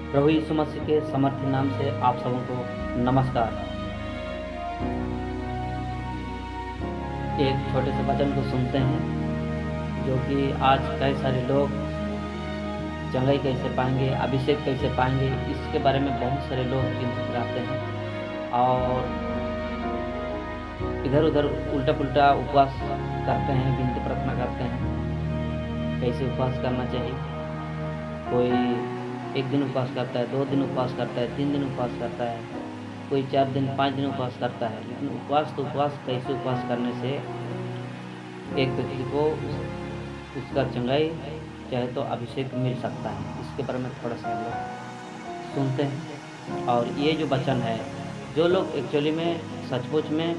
प्रभु यीशु मसीह के समर्थी नाम से आप सबों को नमस्कार। एक छोटे से वचन को सुनते हैं जो कि आज कई सारे लोग चंगाई कैसे पाएंगे, अभिषेक कैसे पाएंगे, इसके बारे में बहुत सारे लोग चिंतित रहते हैं और इधर उधर उल्टा पुल्टा उपवास करते हैं, विनती प्रार्थना करते हैं कैसे उपवास करना चाहिए। कोई 1 दिन उपवास करता है, 2 दिन उपवास करता है, 3 दिन उपवास करता है, कोई 4 दिन 5 दिन उपवास करता है। लेकिन उपवास कैसे उपवास करने से एक व्यक्ति को उसका चंगाई चाहे तो अभिषेक मिल सकता है, इसके बारे में थोड़ा सा हम लोग सुनते हैं। और ये जो वचन है, जो लोग एक्चुअली में सचमुच में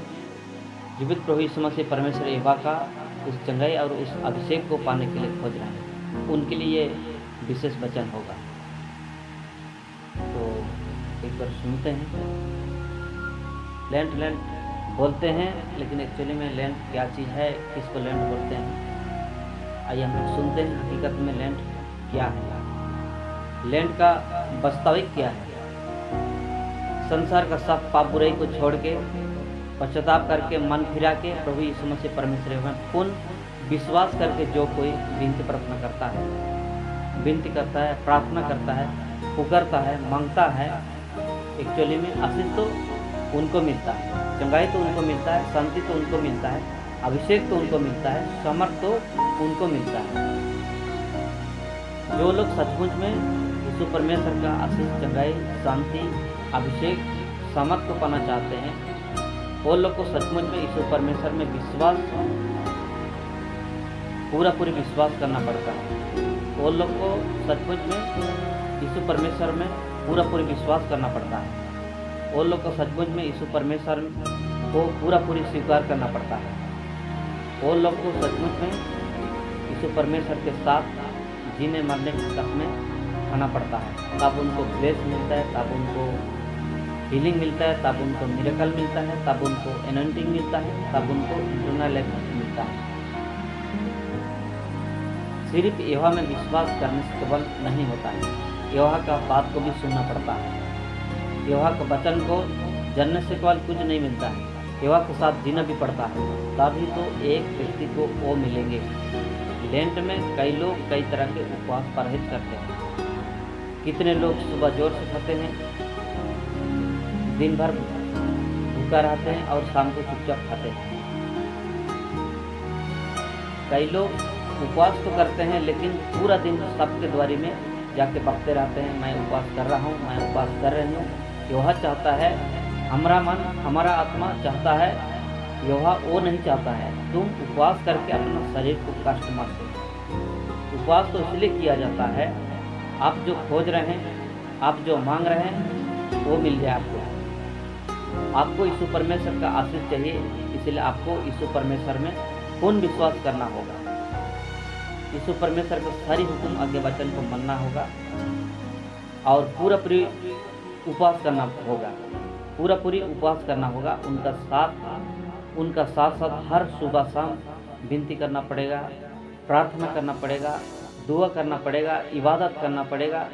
जीवित प्रभु यीशु मसीह परमेश्वर यहोवा का उस चंगाई और उस अभिषेक को पाने के लिए खोज रहे हैं, उनके लिए ये विशेष वचन होगा। तो एक बार सुनते हैं। लेंट बोलते हैं, लेकिन एक्चुअली में लेंट क्या चीज़ है, किसको लेंट बोलते हैं, आइए हम लोग सुनते हैं हकीकत में लेंट क्या है, लेंट का वास्तविक क्या है। संसार का सब पाप बुराई को छोड़ के पश्चाताप करके मन फिरा के प्रभु यीशु मसीह परमेश्वर में पूर्ण विश्वास करके जो कोई विनती प्रार्थना करता है, विनती करता है, प्रार्थना करता है, पुकारता है, मांगता है, एक्चुअली में आशीष तो उनको मिलता है, चंगाई तो उनको मिलता है, शांति तो उनको मिलता है, अभिषेक तो उनको मिलता है, समर्थ तो उनको मिलता है। जो लोग सचमुच में यीशु परमेश्वर का आशीष, चंगाई, शांति, अभिषेक, समर्थ को पाना चाहते हैं, वो लोग को सचमुच में यीशु परमेश्वर में विश्वास, पूरी विश्वास करना पड़ता है। वो लोग को सचमुच में यीशु परमेश्वर में पूरा विश्वास करना पड़ता है। वो लोग को सचमुच में यीशु परमेश्वर को पूरी स्वीकार करना पड़ता है। वो लोग को सचमुच में यीशु परमेश्वर के साथ जीने मरने की कसमें खाना पड़ता है, तब उनको ब्लेस मिलता है, तब उनको हीलिंग मिलता है, तब उनको मिरेकल मिलता है, तब उनको एनॉइंटिंग मिलता है, तब उनको इंटरनल लाइफ मिलता है। सिर्फ यहोवा में विश्वास करने से केवल नहीं होता है, यहोवा का बात को भी सुनना पड़ता है। यहोवा के वचन को जानने से केवल कुछ नहीं मिलता है, यहोवा के साथ जीना भी पड़ता है, तभी तो एक व्यक्ति को वो मिलेंगे। लेंट में कई लोग कई तरह के उपवास परहेज करते हैं। कितने लोग सुबह जोर से खाते हैं, दिन भर भूखा रहते हैं और शाम को चुपचाप खाते हैं। कई लोग उपवास तो करते हैं, लेकिन पूरा दिन सबके द्वारी में जाके बकते रहते हैं, मैं उपवास कर रहा हूँ, मैं उपवास कर रही हूँ। यहोवा चाहता है, हमारा मन, हमारा आत्मा चाहता है, यहोवा वो नहीं चाहता है तुम उपवास करके अपना शरीर को कष्ट मत दो। उपवास तो इसलिए किया जाता है, आप जो खोज रहे हैं, आप जो मांग रहे हैं, वो मिल जाए आपको। आपको यीशु परमेश्वर का आशीष चाहिए, इसलिए आपको यीशु परमेश्वर में पूर्ण विश्वास करना होगा। यीशु परमेश्वर के सारी हुक्म आज्ञा वचन को मानना होगा और पूरी उपवास करना होगा, पूरी उपवास करना होगा। उनका साथ हर सुबह शाम विनती करना पड़ेगा, प्रार्थना करना पड़ेगा, दुआ करना पड़ेगा, इबादत करना पड़ेगा।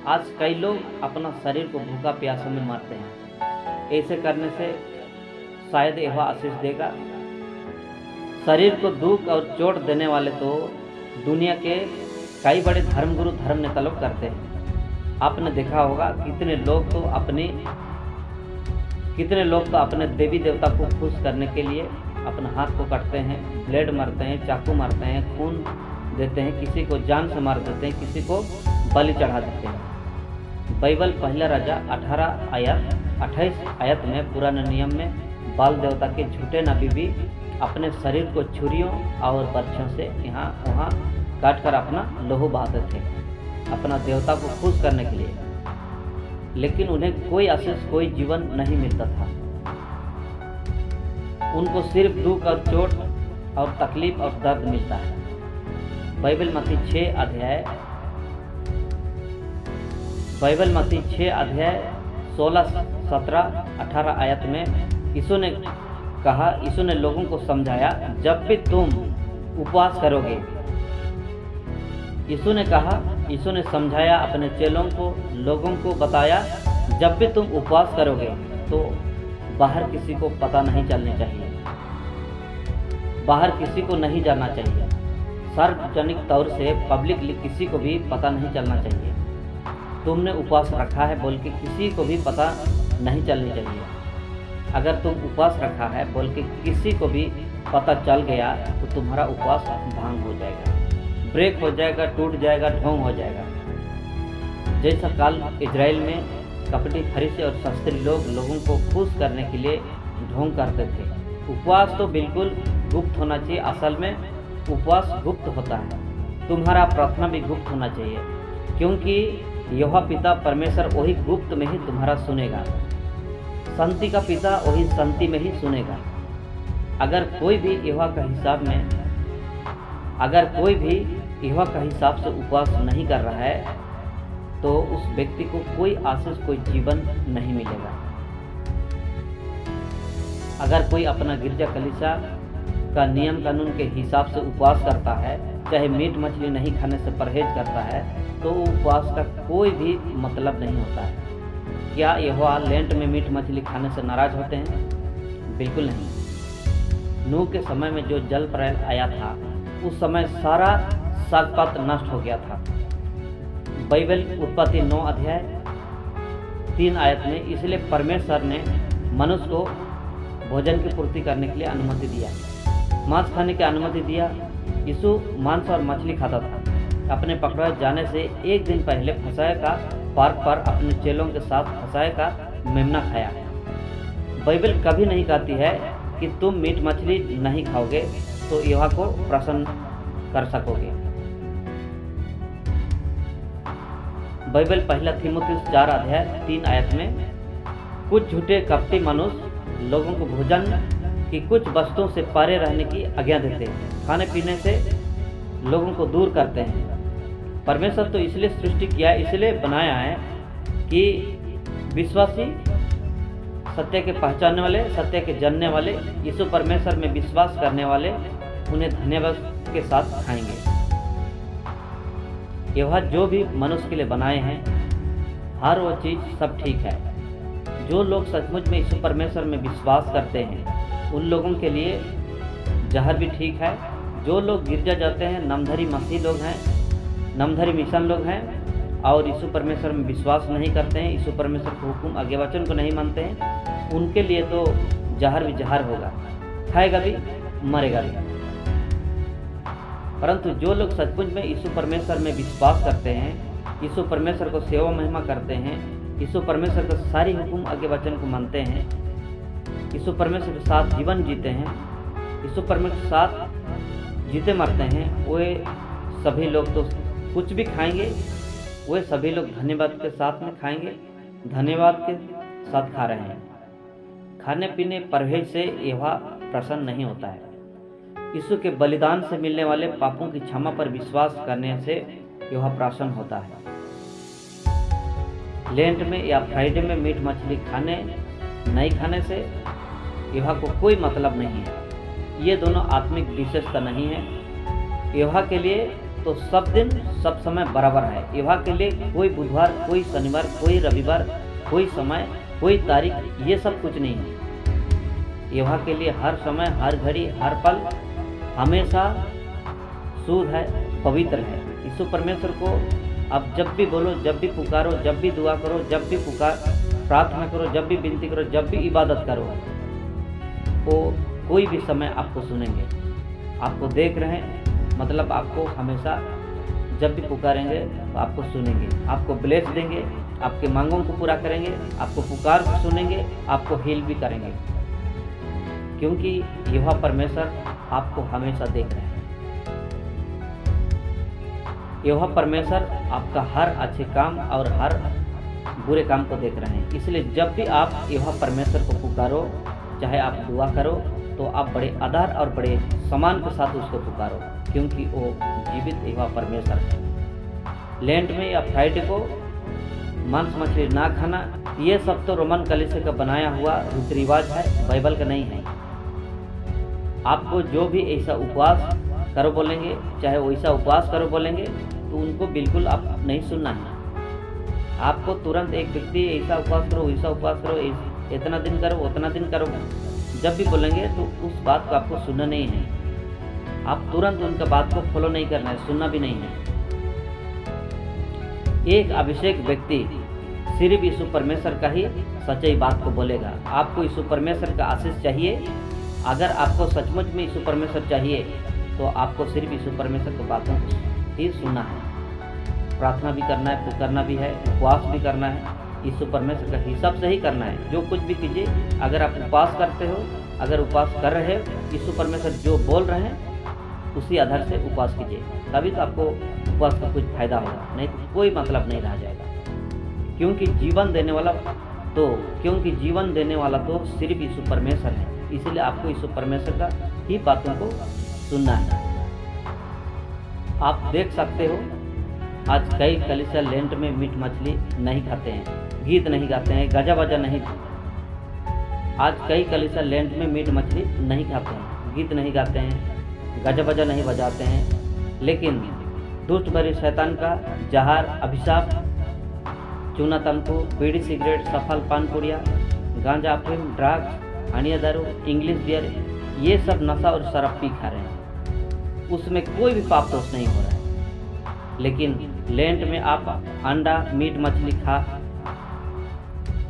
आज कई लोग अपना शरीर को भूखा प्यासा में मारते हैं, ऐसे करने से शायद यहोवा आशीष देगा। शरीर को दुख और चोट देने वाले तो दुनिया के कई बड़े धर्मगुरु, धर्म नेता लोग करते हैं। आपने देखा होगा कितने लोग तो अपने देवी देवता को खुश करने के लिए अपने हाथ को काटते हैं, ब्लेड मारते हैं, चाकू मारते हैं, खून देते हैं, किसी को जान से मार देते हैं, किसी को बलि चढ़ा देते हैं। बाइबल पहला राजा 28 आयत में पुराने नियम में बाल देवता के झूठे नबी भी अपने शरीर को छुरियों और बर्छों से यहाँ वहाँ काट कर अपना लहू बहाते थे, अपना देवता को खुश करने के लिए। लेकिन उन्हें कोई आशीष, कोई जीवन नहीं मिलता था। उनको सिर्फ दुख और चोट और तकलीफ और दर्द मिलता है। बाइबल मत्ती 6 अध्याय 16, 17, 18 आयत में यीशु ने लोगों को समझाया, जब भी तुम उपवास करोगे, यीशु ने कहा यीशु ने समझाया अपने चेलों को, लोगों को बताया, जब भी तुम उपवास करोगे तो बाहर किसी को पता नहीं चलनी चाहिए, बाहर किसी को नहीं जाना चाहिए, सार्वजनिक तौर से पब्लिकली किसी को भी पता नहीं चलना चाहिए। तुमने उपवास रखा है बोल के किसी को भी पता नहीं चलनी चाहिए। अगर तुम उपवास रखा है बोल के किसी को भी पता चल गया तो तुम्हारा उपवास भंग हो जाएगा, ब्रेक हो जाएगा, टूट जाएगा, ढोंग हो जाएगा। जैसा काल इजराइल में कपटी फरीसी और शास्त्री लोगों को खुश करने के लिए ढोंग करते थे। उपवास तो बिल्कुल गुप्त होना चाहिए। असल में उपवास गुप्त होता है। तुम्हारा प्रार्थना भी गुप्त होना चाहिए, क्योंकि यहोवा पिता परमेश्वर वही गुप्त में ही तुम्हारा सुनेगा। शांति का पिता वही शांति में ही सुनेगा। अगर कोई भी यहोवा का हिसाब से उपवास नहीं कर रहा है तो उस व्यक्ति को कोई आशीष, कोई जीवन नहीं मिलेगा। अगर कोई अपना गिरजा कलीसिया का नियम कानून के हिसाब से उपवास करता है, चाहे मीट मछली नहीं खाने से परहेज करता है, तो उपवास का कोई भी मतलब नहीं होता है। क्या यहोवा लेंट में मीट मछली खाने से नाराज होते हैं? बिल्कुल नहीं। नूह के समय में जो जल प्रलय आया था, उस समय सारा साग पात नष्ट हो गया था। बाइबल उत्पत्ति 9 अध्याय 3 आयत में इसलिए परमेश्वर ने मनुष्य को भोजन की पूर्ति करने के लिए अनुमति दिया, मांस खाने की अनुमति दिया। यीशु मांस और मछली खाता था। अपने पकड़ाए जाने से एक दिन पहले फसह का पार्क पर अपने चेलों के साथ फसह का मेमना खाया। बाइबल कभी नहीं कहती है कि तुम मीट मछली नहीं खाओगे तो यहोवा को प्रसन्न कर सकोगे। बाइबल पहला तीमुथियुस 4 अध्याय 3 आयत में कुछ झूठे कपटी मनुष्य लोगों को भोजन की कुछ वस्तुओं से परे रहने की आज्ञा देते हैं, खाने पीने से लोगों को दूर करते हैं। परमेश्वर तो इसलिए सृष्टि किया, इसलिए बनाया है कि विश्वासी, सत्य के पहचानने वाले, सत्य के जानने वाले, यीशु परमेश्वर में विश्वास करने वाले उन्हें धन्यवाद के साथ खाएंगे। यह जो भी मनुष्य के लिए बनाए हैं, हर वो चीज़ सब ठीक है। जो लोग सचमुच में यीशु परमेश्वर में विश्वास करते हैं उन लोगों के लिए जहर भी ठीक है। जो लोग गिरजा जाते हैं, नामधारी मसीह लोग हैं, नामधारी मिशन लोग हैं और यीशु परमेश्वर में विश्वास नहीं करते हैं, यीशु परमेश्वर के हुक्म आज्ञा वचन को नहीं मानते हैं, उनके लिए तो जहर भी जहर होगा, खाएगा भी, मरेगा भी। परंतु जो लोग सचमुच में यीशु परमेश्वर में विश्वास करते हैं, यीशु परमेश्वर को सेवा महिमा करते हैं, यीशु परमेश्वर का सारी हुक्म आज्ञा वचन को मानते हैं, यीशु परमेश्वर के साथ जीवन जीते हैं, यीशु परमेश्वर के साथ जीते मरते हैं, वे सभी लोग तो कुछ भी खाएंगे, वे सभी लोग धन्यवाद के साथ में खाएंगे, धन्यवाद के साथ खा रहे हैं। खाने पीने परहेज से यहोवा प्रसन्न नहीं होता है। यीशु के बलिदान से मिलने वाले पापों की क्षमा पर विश्वास करने से यहोवा प्रसन्न होता है। लेंट में या फ्राइडे में मीट मछली नहीं खाने से यहोवा को कोई मतलब नहीं है। ये दोनों आत्मिक विशेषता नहीं है। यहोवा के लिए तो सब दिन सब समय बराबर है। यहोवा के लिए कोई बुधवार, कोई शनिवार, कोई रविवार, कोई समय, कोई तारीख, ये सब कुछ नहीं है। यहोवा के लिए हर समय, हर घड़ी, हर पल हमेशा शुद्ध है, पवित्र है। यीशु परमेश्वर को अब जब भी बोलो, जब भी पुकारो, जब भी दुआ करो, जब भी प्रार्थना करो, जब भी विनती करो, जब भी इबादत करो, वो कोई भी समय आपको सुनेंगे। आपको देख रहे हैं मतलब आपको हमेशा जब भी पुकारेंगे तो आपको सुनेंगे, आपको ब्लेस देंगे, आपके मांगों को पूरा करेंगे, आपको पुकार सुनेंगे, आपको हील भी करेंगे, क्योंकि यहोवा परमेश्वर आपको हमेशा देख रहे हैं। यहोवा परमेश्वर आपका हर अच्छे काम और हर बुरे काम को देख रहे हैं। इसलिए जब भी आप यहोवा परमेश्वर को पुकारो, चाहे आप दुआ करो, तो आप बड़े आदर और बड़े सम्मान के साथ उसको पुकारो, क्योंकि वो जीवित यहोवा परमेश्वर है। लेंट में या फ्राइडे को मांस मछली ना खाना, ये सब तो रोमन कलीसिया का बनाया हुआ रीति रिवाज है, बाइबल का नहीं है। आपको जो भी ऐसा उपवास करो बोलेंगे, चाहे वैसा उपवास करो बोलेंगे, तो उनको बिल्कुल आप नहीं सुनना है। आपको तुरंत एक व्यक्ति ऐसा उपवास करो, वैसा उपवास करो, इतना दिन करो, उतना दिन करो, जब भी बोलेंगे तो उस बात को आपको सुनना नहीं है। आप तुरंत उनका बात को फॉलो नहीं करना है, सुनना भी नहीं है। एक अभिषेक व्यक्ति सिर्फ यीशु परमेश्वर का ही सच्चाई बात को बोलेगा। आपको यीशु परमेश्वर का आशीष चाहिए, अगर आपको सचमुच में यीशु परमेश्वर चाहिए तो आपको सिर्फ यीशु परमेश्वर की बातों को ही सुनना है। प्रार्थना भी करना है, पुकारना भी है, उपवास भी करना है, यीशु परमेश्वर का हिसाब से ही करना है। जो कुछ भी कीजिए, अगर आप उपवास करते हो, अगर उपवास कर रहे हो, यीशु परमेश्वर जो बोल रहे हैं उसी आधार से उपवास कीजिए, तभी तो आपको उपवास का कुछ फायदा होगा, नहीं तो कोई मतलब नहीं रह जाएगा। क्योंकि जीवन देने वाला तो सिर्फ यीशु परमेश्वर है, इसलिए आपको यीशु परमेश्वर का ही बातों को सुनना है। आप देख सकते हो आज कई कलीसिया लेंट में मीट मछली नहीं खाते हैं, गीत नहीं गाते हैं, गाजा बाजा नहीं। आज कई कलीसिया लेंट में मीट मछली नहीं खाते हैं, गीत नहीं गाते हैं, गाजा बाजा नहीं बजाते हैं, लेकिन दुष्ट भरे शैतान का जहर, अभिशाप, चूना तंबाकू, बीड़ी सिगरेट, सफल पान पुड़िया, गांजा, अफीम, ड्रग्स, हनिया दारू, इंग्लिश बियर, ये सब नशा और शराब पी खा रहे हैं। उसमें कोई भी पाप दोष नहीं हो रहा है। लेकिन लेंट में आप अंडा, मीट, मछली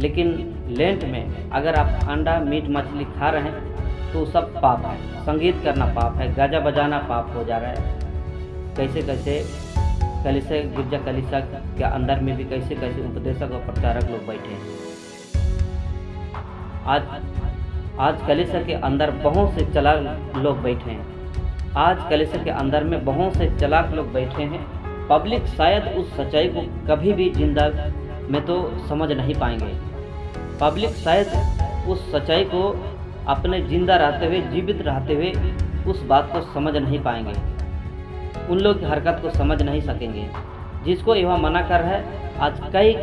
लेकिन लेंट में अगर आप अंडा, मीट, मछली खा रहे हैं तो सब पाप है। संगीत करना पाप है, गाजा बजाना पाप हो जा रहा है। कैसे कैसे कलीसिया, गिरजा कलीसिया के अंदर में भी कैसे कैसे उपदेशक और प्रचारक लोग बैठे हैं। आज कलीसिया के अंदर बहुत से चालाक लोग बैठे हैं। आज कलीसिया के अंदर में बहुत से चालाक लोग बैठे हैं। पब्लिक शायद उस सच्चाई को कभी भी जिंदा में तो समझ नहीं पाएंगे। पब्लिक शायद उस सच्चाई को अपने जिंदा रहते हुए, जीवित रहते हुए उस बात को समझ नहीं पाएंगे, उन लोग की हरकत को समझ नहीं सकेंगे, जिसको यह मना कर रहा है। आज कई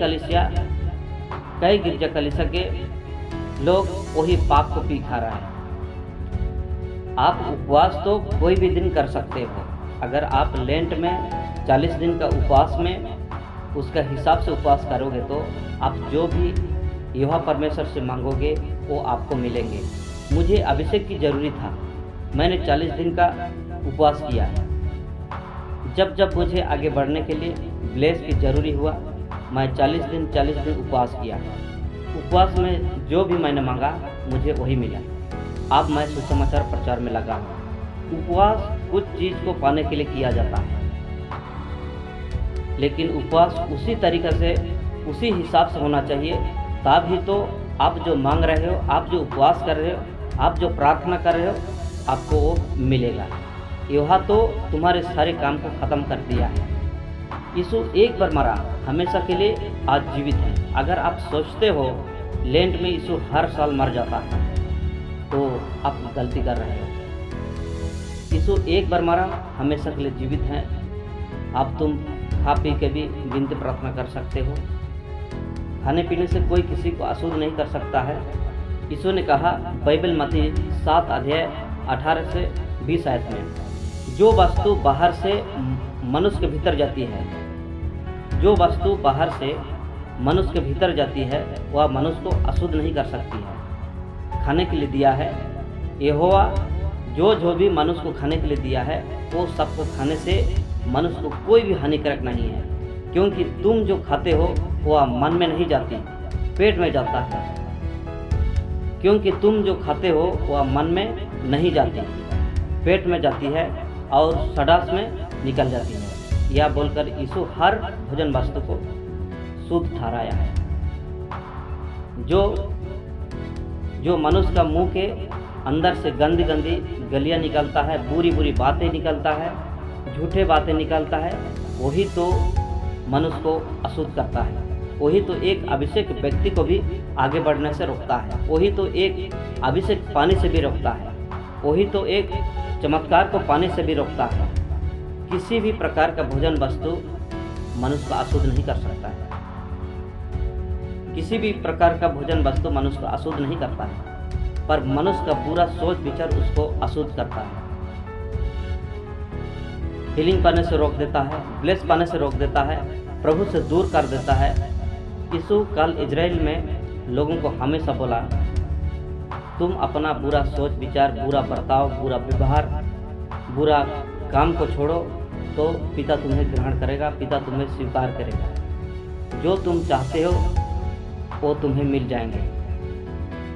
गिरजा कलीसिया के लोग वही पाप को पी खा रहा है। आप उपवास तो कोई भी दिन कर सकते हो। अगर आप लेंट में 40 दिन का उपवास में उसका हिसाब से उपवास करोगे तो आप जो भी यहोवा परमेश्वर से मांगोगे वो आपको मिलेंगे। मुझे अभिषेक की जरूरी था, मैंने 40 दिन का उपवास किया। जब मुझे आगे बढ़ने के लिए ब्लेस की जरूरी हुआ, मैं 40 दिन उपवास किया। उपवास में जो भी मैंने मांगा मुझे वही मिला। अब मैं सुसमाचार प्रचार में लगा हूँ। उपवास कुछ चीज़ को पाने के लिए किया जाता है, लेकिन उपवास उसी तरीक़े से, उसी हिसाब से होना चाहिए, तभी तो आप जो मांग रहे हो, आप जो उपवास कर रहे हो, आप जो प्रार्थना कर रहे हो, आपको वो मिलेगा। यह तो तुम्हारे सारे काम को ख़त्म कर दिया है। यीशु एक बार मरा, हमेशा के लिए आज जीवित है। अगर आप सोचते हो लेंट में यीशु हर साल मर जाता है तो आप गलती कर रहे हो। यीशु एक बार मरा, हमेशा के लिए जीवित है। अब तुम खा पी के भी विनती प्रार्थना कर सकते हो। खाने पीने से कोई किसी को अशुद्ध नहीं कर सकता है। यीशु ने कहा बाइबल मत्ती 7 अध्याय 18 से 20 आयत में, जो वस्तु बाहर से मनुष्य के भीतर जाती है, जो वस्तु बाहर से मनुष्य के भीतर जाती है वह मनुष्य को अशुद्ध नहीं कर सकती है। खाने के लिए दिया है यहोवा, जो भी मनुष्य को खाने के लिए दिया है वो सबको खाने से मनुष्य को कोई भी हानिकारक नहीं है, क्योंकि तुम जो खाते हो वह मन में नहीं जाती, पेट में जाता है। क्योंकि तुम जो खाते हो वह मन में नहीं जाती, पेट में जाती है और सडास में निकल जाती है। यह बोलकर यीशु हर भोजन वस्तु को शुद्ध ठहराया है। जो मनुष्य का मुंह के अंदर से गंदी गलियां निकलता है, बुरी बातें निकलता है, झूठे बातें निकलता है, वही तो मनुष्य को अशुद्ध करता है। वही तो एक अभिषेक व्यक्ति को भी आगे बढ़ने से रोकता है। वही तो एक अभिषेक पाने से भी रोकता है। वही तो एक चमत्कार को पाने से भी रोकता है। किसी भी प्रकार का भोजन वस्तु मनुष्य को अशुद्ध नहीं कर सकता है। किसी भी प्रकार का भोजन वस्तु मनुष्य को अशुद्ध नहीं करता है, पर मनुष्य का पूरा सोच विचार उसको अशुद्ध करता है। हीलिंग पाने से रोक देता है, ब्लेस पाने से रोक देता है, प्रभु से दूर कर देता है। यीशु कल इजराइल में लोगों को हमेशा बोला, तुम अपना बुरा सोच विचार, बुरा बर्ताव, बुरा व्यवहार, बुरा काम को छोड़ो तो पिता तुम्हें ग्रहण करेगा, पिता तुम्हें स्वीकार करेगा। जो तुम चाहते हो वो तुम्हें मिल जाएंगे।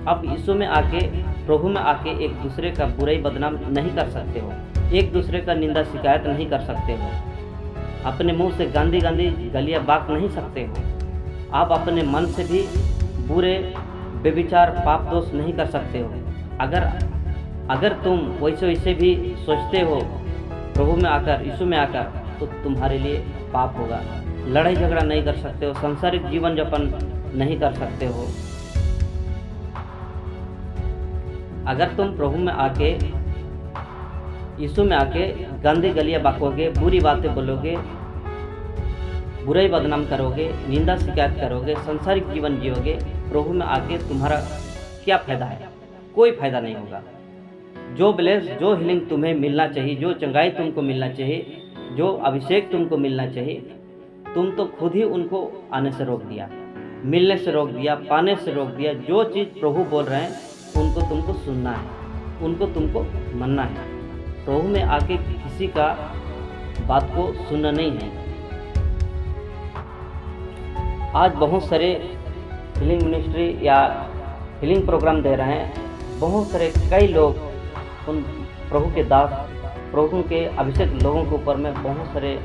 अब यीशु में आके, प्रभु में आके एक दूसरे का बुराई बदनाम नहीं कर सकते हो, एक दूसरे का निंदा शिकायत नहीं कर सकते हो, अपने मुंह से गांधी गांधी गलियां बाक नहीं सकते हो। आप अपने मन से भी बुरे बेविचार पाप दोष नहीं कर सकते हो। अगर तुम वैसे भी सोचते हो प्रभु में आकर, यीशु में आकर, तो तुम्हारे लिए पाप होगा। लड़ाई झगड़ा नहीं कर सकते हो, सांसारिक जीवन यापन नहीं कर सकते हो। अगर तुम प्रभु में आके, यीशु में आके गंदी गलियां बाकोगे, बुरी बातें बोलोगे, बुराई बदनाम करोगे, निंदा शिकायत करोगे, सांसारिक जीवन जियोगे, प्रभु में आके तुम्हारा क्या फायदा है? कोई फायदा नहीं होगा। जो ब्लेस, जो हीलिंग तुम्हें मिलना चाहिए, जो चंगाई तुमको मिलना चाहिए, जो अभिषेक तुमको मिलना चाहिए, तुम तो खुद ही उनको आने से रोक दिया, मिलने से रोक दिया, पाने से रोक दिया। जो चीज़ प्रभु बोल रहे हैं उनको तुमको सुनना है, उनको तुमको मानना है। प्रभु में आके किसी का बात को सुनना नहीं है। आज बहुत सारे हीलिंग मिनिस्ट्री या हीलिंग प्रोग्राम दे रहे हैं, बहुत सारे कई लोग उन प्रभु के दास, प्रभु के अभिषेक लोगों के ऊपर में बहुत सारे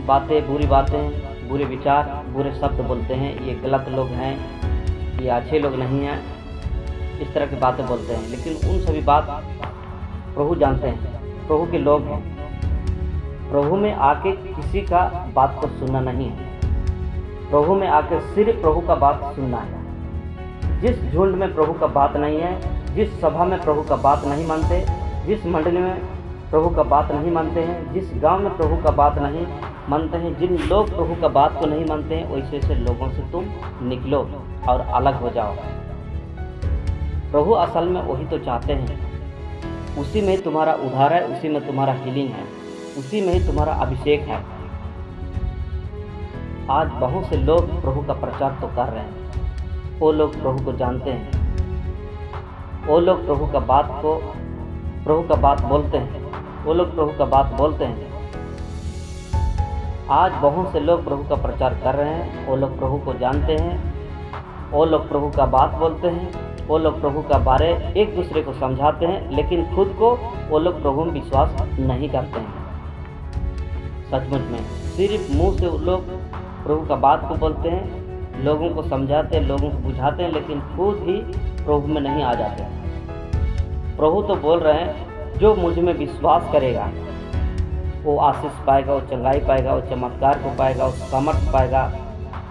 बातें, बुरी बातें, बुरे विचार, बुरे शब्द बोलते हैं। ये गलत लोग हैं, ये अच्छे लोग नहीं हैं, इस तरह की बातें बोलते हैं। लेकिन उन सभी बात प्रभु जानते हैं, प्रभु के लोग हैं। प्रभु में आके किसी का बात को सुनना नहीं है, प्रभु में आके सिर्फ प्रभु का बात सुनना है। जिस झुंड में प्रभु का बात नहीं है, जिस सभा में प्रभु का बात नहीं मानते, जिस मंडली में प्रभु का बात नहीं मानते हैं, जिस गांव में प्रभु का बात नहीं मानते हैं, जिन लोग प्रभु का बात को नहीं मानते हैं, वैसे ऐसे लोगों से तुम निकलो और अलग हो जाओ। प्रभु असल में वही तो चाहते हैं, उसी में ही तुम्हारा उद्धार है, उसी में तुम्हारा हीलिंग है, उसी में ही तुम्हारा अभिषेक है। आज बहुत से लोग प्रभु का प्रचार तो कर रहे हैं, वो लोग प्रभु को जानते हैं, वो लोग प्रभु का बात बोलते हैं, वो लोग प्रभु का बात बोलते हैं। आज बहुत से लोग प्रभु का प्रचार कर रहे हैं, वो लोग प्रभु को जानते हैं, वो लोग प्रभु का बात बोलते हैं, वो लोग प्रभु का बारे एक दूसरे को समझाते हैं, लेकिन खुद को वो लोग प्रभु में विश्वास नहीं करते हैं। सचमुच में सिर्फ मुंह से वो लोग प्रभु का बात को बोलते हैं, लोगों को समझाते हैं, लोगों को बुझाते हैं, लेकिन खुद ही प्रभु में नहीं आ जाते। प्रभु तो बोल रहे हैं, जो मुझ में विश्वास करेगा वो आशीष पाएगा, वो चंगाई पाएगा, वो चमत्कार को पाएगा, वो सामर्थ पाएगा,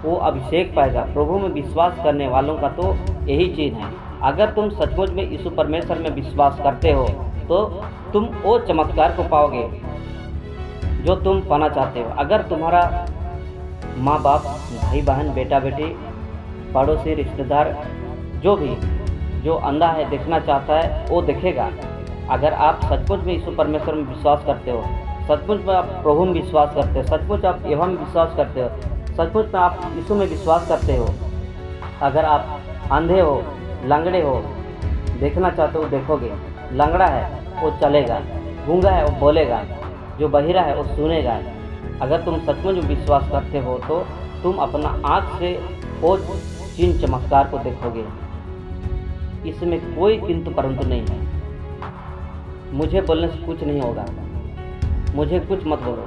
वो अभिषेक पाएगा। प्रभु में विश्वास करने वालों का तो यही चीज़ है। अगर तुम सचमुच में यीशु परमेश्वर में विश्वास करते हो तो तुम वो चमत्कार को पाओगे जो तुम पाना चाहते हो। अगर तुम्हारा माँ बाप, भाई बहन, बेटा बेटी, पड़ोसी, रिश्तेदार, जो अंधा है देखना चाहता है वो देखेगा। अगर आप सचमुच में यीशु परमेश्वर में विश्वास करते हो, सचमुच में आप प्रभु में विश्वास करते हो, सचमुच आप यहोवा में विश्वास करते हो, सचमुच में आप यीशु में विश्वास करते हो, अगर आप अंधे हो, लंगड़े हो, देखना चाहते हो देखोगे। लंगड़ा है वो चलेगा, गूंगा है वो बोलेगा, जो बहिरा है वो सुनेगा। अगर तुम सचमुच में विश्वास करते हो तो तुम अपना आँख से वो चिन्ह चमत्कार को देखोगे। इसमें कोई किंतु परंतु नहीं है। मुझे बोलने से कुछ नहीं होगा, मुझे कुछ मत बोलो,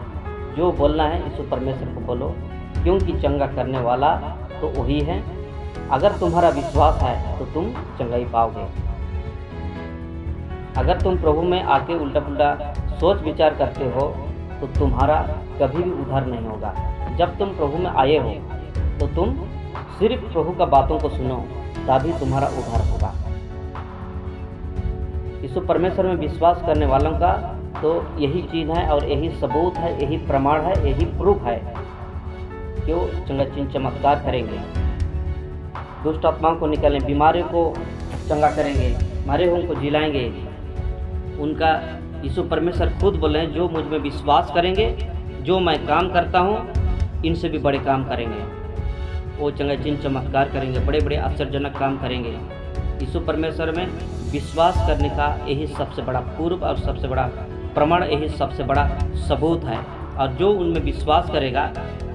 जो बोलना है यीशु परमेश्वर को बोलो, क्योंकि चंगा करने वाला तो वही है। अगर तुम्हारा विश्वास है तो तुम चंगाई पाओगे। अगर तुम प्रभु में आके उल्टा पुल्टा सोच विचार करते हो तो तुम्हारा कभी भी उद्धार नहीं होगा। जब तुम प्रभु में आए हो तो तुम सिर्फ प्रभु का बातों को सुनो, तभी तुम्हारा उद्धार होगा। यीशु परमेश्वर में विश्वास करने वालों का तो यही चीज़ है और यही सबूत है, यही प्रमाण है, यही प्रूफ है कि वो चंगा चिन्ह चमत्कार करेंगे, दुष्ट आत्माओं को निकालें, बीमारियों को चंगा करेंगे, मरे हुओं को जिलाएंगे, उनका यीशु परमेश्वर खुद बोले हैं, जो मुझ में विश्वास करेंगे, जो मैं काम करता हूँ, इनसे भी बड़े काम करेंगे। वो चंगे चिन्ह चमत्कार करेंगे, बड़े बड़े आश्चर्यजनक काम करेंगे। यीशु परमेश्वर में विश्वास करने का यही सबसे बड़ा पूर्व और सबसे बड़ा प्रमाण, यही सबसे बड़ा सबूत है। और जो उनमें विश्वास करेगा,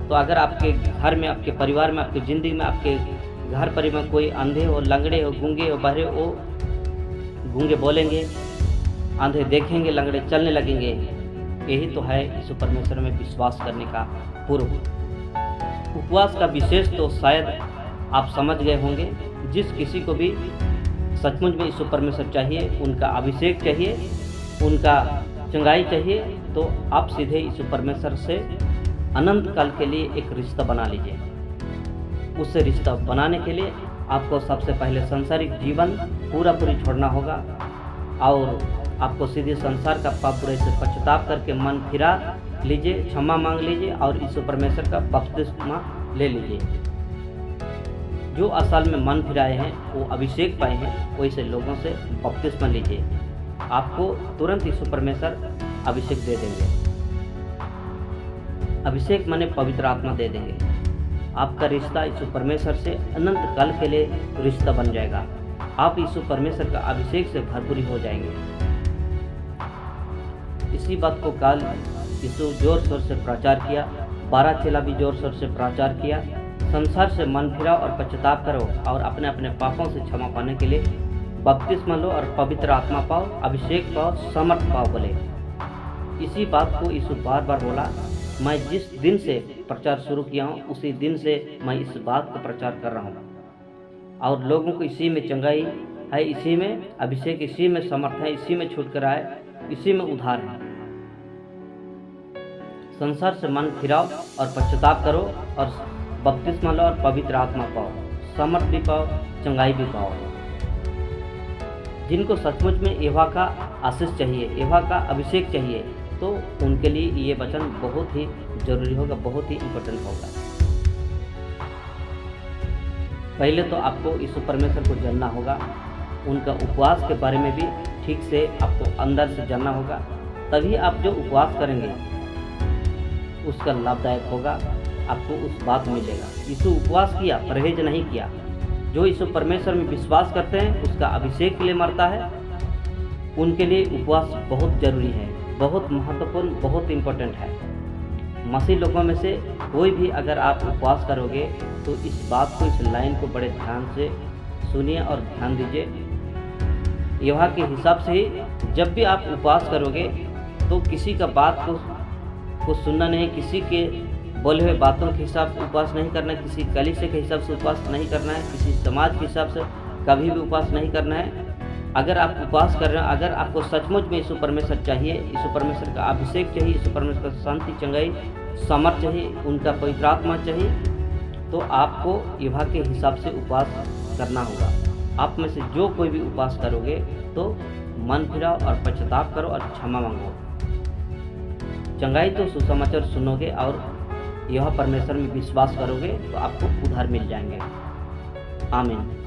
तो अगर आपके घर में, आपके परिवार में, आपकी ज़िंदगी में, आपके घर परिवार में कोई अंधे हो, लंगड़े हो, गूंगे हो, बहरे हो, गूंगे बोलेंगे, अंधे देखेंगे, लंगड़े चलने लगेंगे। यही तो है यीशु परमेश्वर में विश्वास करने का पूर्व। उपवास का विशेष तो शायद आप समझ गए होंगे। जिस किसी को भी सचमुच में यीशु परमेश्वर चाहिए, उनका अभिषेक चाहिए, उनका चंगाई चाहिए, तो आप सीधे यीशु परमेश्वर से अनंत काल के लिए एक रिश्ता बना लीजिए। उससे रिश्ता बनाने के लिए आपको सबसे पहले सांसारिक जीवन पूरी छोड़ना होगा और आपको सीधे संसार का पाप बुराई से पश्चाताप करके मन फिरा लीजिए, क्षमा मांग लीजिए और यीशु परमेश्वर का बपतिस्मा ले लीजिए। जो असल में मन फिराए हैं, वो अभिषेक पाए हैं, वैसे लोगों से बपतिस्मा लीजिए। आपको तुरंत यीशु परमेश्वर अभिषेक दे देंगे। अभिषेक माने पवित्र आत्मा दे देंगे। आपका रिश्ता यीशु परमेश्वर से अनंत काल के लिए रिश्ता बन जाएगा। आप यीशु परमेश्वर का अभिषेक से भरपूरी हो जाएंगे। इसी बात को कल यीशु जोर शोर से प्रचार किया, 12 चेला भी जोर शोर से प्रचार किया। संसार से मन फिराओ और पश्चाताप करो और अपने अपने पापों से क्षमा पाने के लिए बपतिस्मा लो और पवित्र आत्मा पाओ, अभिषेक पाओ, समर्थ पाओ बोले। इसी बात को यीशु बार बार बोला। मैं जिस दिन से प्रचार शुरू किया हूँ, उसी दिन से मैं इस बात का प्रचार कर रहा हूँ और लोगों को इसी में चंगाई है, इसी में अभिषेक, इसी में समर्थ है, इसी में छुटकारा है, इसी में उद्धार है। संसार से मन फिराओ और पश्चाताप करो और बपतिस्मा लो और पवित्र आत्मा पाओ, समर्थ भी पाओ, चंगाई भी पाओ। जिनको सचमुच में यहोवा का आशीष चाहिए, यहोवा का अभिषेक चाहिए, तो उनके लिए ये वचन बहुत ही जरूरी होगा, बहुत ही इम्पोर्टेंट होगा। पहले तो आपको यीशु परमेश्वर को जानना होगा, उनका उपवास के बारे में भी ठीक से आपको अंदर से जानना होगा। तभी आप जो उपवास करेंगे उसका लाभदायक होगा, आपको उस बात मिलेगा। यीशु उपवास किया, परहेज नहीं किया। जो यीशु परमेश्वर में विश्वास करते हैं, उसका अभिषेक के लिए मरता है, उनके लिए उपवास बहुत जरूरी है, बहुत महत्वपूर्ण, बहुत इम्पोर्टेंट है। मसीह लोगों में से कोई भी अगर आप उपवास करोगे तो इस बात को, इस लाइन को बड़े ध्यान से सुनिए और ध्यान दीजिए। यहोवा के हिसाब से ही जब भी आप उपवास करोगे तो किसी का बात को सुनना नहीं, किसी के बोले हुए बातों के हिसाब से उपवास नहीं करना है, किसी कलीसिया के हिसाब से उपवास नहीं करना है, किसी समाज के हिसाब से कभी भी उपवास नहीं करना है। अगर आप उपवास कर रहे हैं, अगर आपको सचमुच में यीशु परमेश्वर चाहिए, यीशु परमेश्वर का अभिषेक चाहिए, यीशु परमेश्वर का शांति, चंगाई, समर्थ चाहिए, उनका पवित्र आत्मा चाहिए, तो आपको यहोवा के हिसाब से उपवास करना होगा। आप में से जो कोई भी उपवास करोगे तो मन फिराओ और पश्चाताप करो और क्षमा मांगो। चंगाई तो सुसमाचार सुनोगे और यहोवा परमेश्वर में विश्वास करोगे तो आपको उद्धार मिल जाएंगे। आमीन।